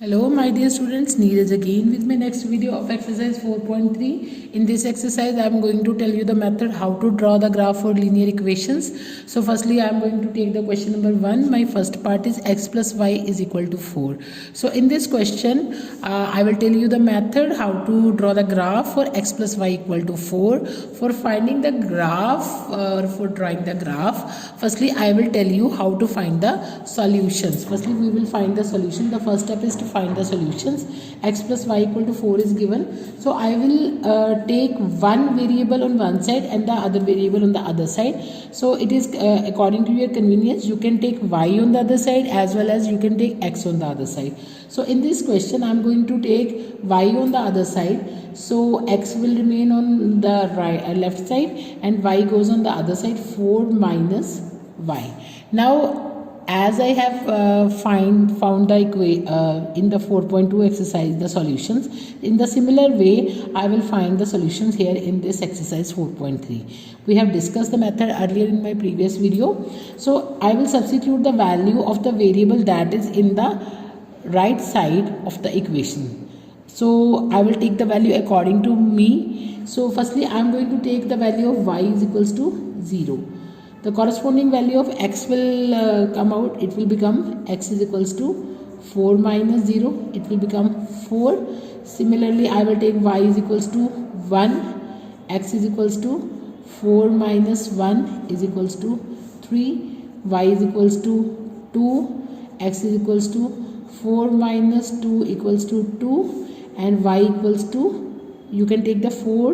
Hello my dear students, Neeraj again with my next video of exercise 4.3. In this exercise I am going to tell you the method how to draw the graph for linear equations. So firstly I am going to take the question number 1. My first part is x plus y is equal to 4. So in this question I will tell you the method how to draw the graph for x plus y equal to 4. For finding the graph for drawing the graph, firstly I will tell you how to find the solutions. Firstly we will find the solution. The first step is to find the solutions. X plus y equal to 4 is given. So I will take one variable on one side and the other variable on the other side. So it is according to your convenience. You can take y on the other side as well as you can take x on the other side. So in this question I am going to take y on the other side. So x will remain on the left side and y goes on the other side, 4 minus y. Now as I have found the in the 4.2 exercise the solutions, in the similar way I will find the solutions here in this exercise 4.3. We have discussed the method earlier in my previous video. So I will substitute the value of the variable that is in the right side of the equation. So I will take the value according to me. So firstly I am going to take the value of y is equals to 0. The corresponding value of x will come out. It will become x is equals to 4 minus 0. It will become 4. Similarly, I will take y is equals to 1. X is equals to 4 minus 1 is equals to 3. Y is equals to 2. X is equals to 4 minus 2 equals to 2. And y equals to, you can take the 4.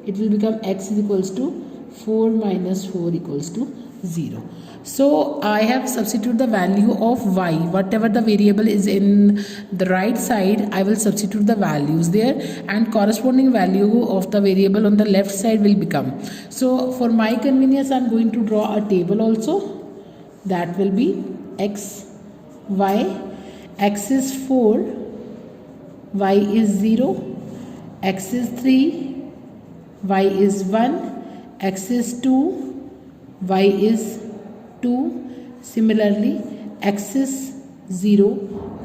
It will become x is equals to 4 minus 4 equals to 0. So I have substituted the value of y, whatever the variable is in the right side, I will substitute the values there, and corresponding value of the variable on the left side will become. So for my convenience I am going to draw a table also. That will be x, y, x is 4, y is 0, x is 3, y is 1, x is 2, y is 2. Similarly, x is 0,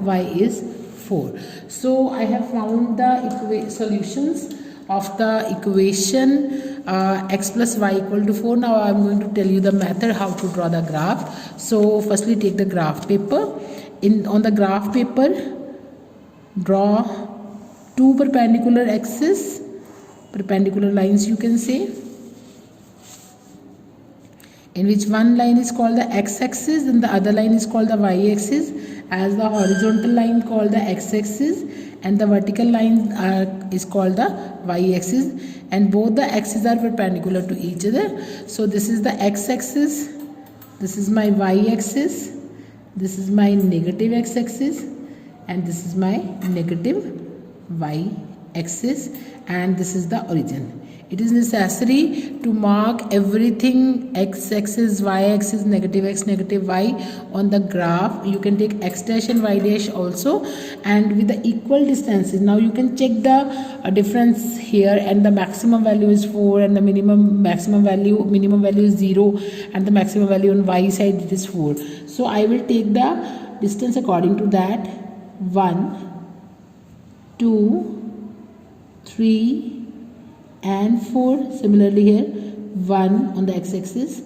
y is 4. So I have found the solutions of the equation x plus y equal to 4. Now I am going to tell you the method how to draw the graph. So firstly take the graph paper. On the graph paper, draw two perpendicular axes, perpendicular lines you can say, in which one line is called the x-axis and the other line is called the y-axis, as the horizontal line called the x-axis and the vertical line is called the y-axis, and both the axes are perpendicular to each other. So this is the x-axis, this is my y-axis, this is my negative x-axis, and this is my negative y-axis, and this is the origin. It is necessary to mark everything x-axis, y-axis, negative x, negative y on the graph. You can take x dash and y dash also, and with the equal distances. Now you can check the difference here, and the maximum value is 4 and the maximum value is 0, and the maximum value on y side it is 4. So I will take the distance according to that. 1, 2, 3 and 4. Similarly here, 1 on the x-axis,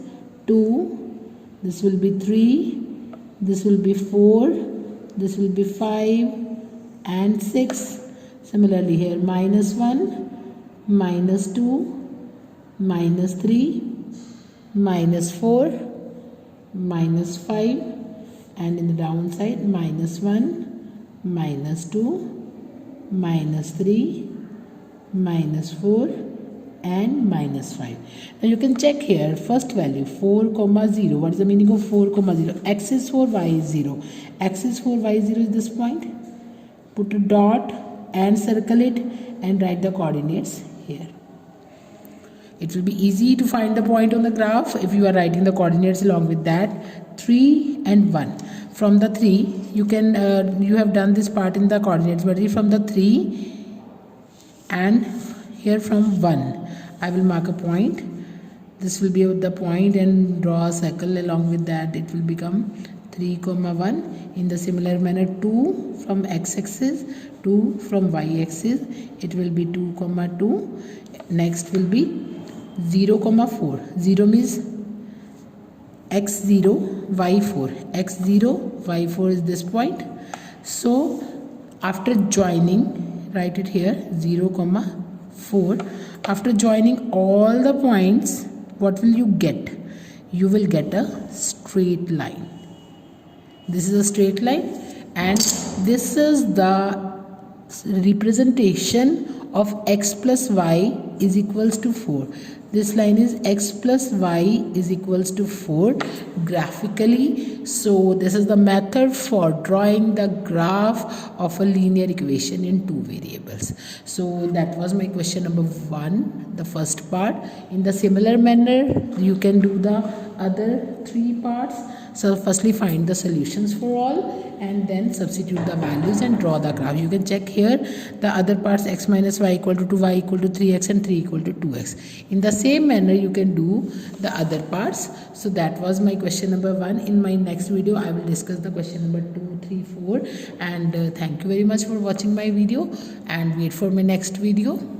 2, this will be 3, this will be 4, this will be 5 and 6. Similarly here, minus 1, minus 2, minus 3, minus 4, minus 5, and in the downside, minus 1, minus 2, minus 3, minus 4 and minus 5. Now you can check here, first value 4 comma 0. What is the meaning of 4 comma 0? X is 4, y is 0. X is 4, y is 0 is this point. Put a dot and circle it and write the coordinates here. It will be easy to find the point on the graph if you are writing the coordinates along with that. 3 and 1. From the 3 you can you have done this part in the coordinates, but from the 3 and here from 1 I will mark a point. This will be the point and draw a circle. Along with that it will become 3 comma 1. In the similar manner, 2 from x-axis, 2 from y-axis, it will be 2 comma 2. Next will be 0 comma 4. 0 means x0 y4, x0 y4 is this point. So after joining, write it here, 0 comma 4. After joining all the points, what will you get? You will get a straight line. This is a straight line, and this is the representation of x plus y is equals to 4. This line is x plus y is equals to 4 graphically. So this is the method for drawing the graph of a linear equation in two variables. So that was my question number 1, the first part. In the similar manner, you can do the other 3 parts. So firstly find the solutions for all and then substitute the values and draw the graph. You can check here the other parts, x minus y equal to 2, y equal to 3x and 3 equal to 2x. In the same manner you can do the other parts. So that was my question number 1. In my next video I will discuss the question number 2, 3, 4, and thank you very much for watching my video and wait for my next video.